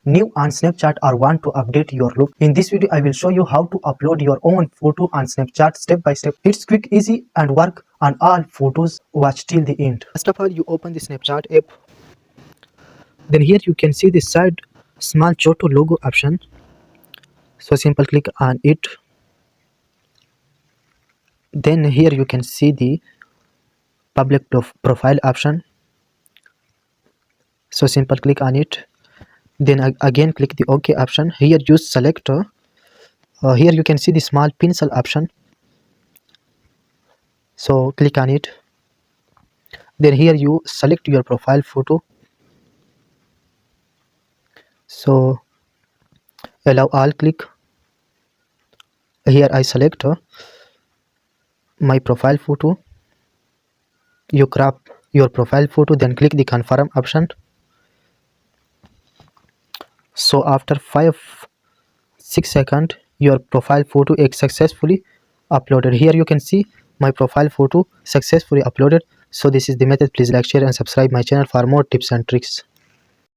new on Snapchat or want to update your look. In this video, I will show you how to upload your own photo on Snapchat step by step. It's quick, easy and work on all photos. Watch till the end. First of all, you open the Snapchat app. Then here you can see the side small Choto logo option. So simple click on it. Then here you can see the public profile option. So simple click on it. Then again click the OK option. Here use selector. Here you can see the small pencil option. So click on it. Then here you select your profile photo. So allow all click. Here I select my profile photo. You crop your profile photo, then click the confirm option. So after 5-6 seconds your profile photo is successfully uploaded. Here you can see my profile photo successfully uploaded. So this is the method. Please like, share and subscribe my channel for more tips and tricks.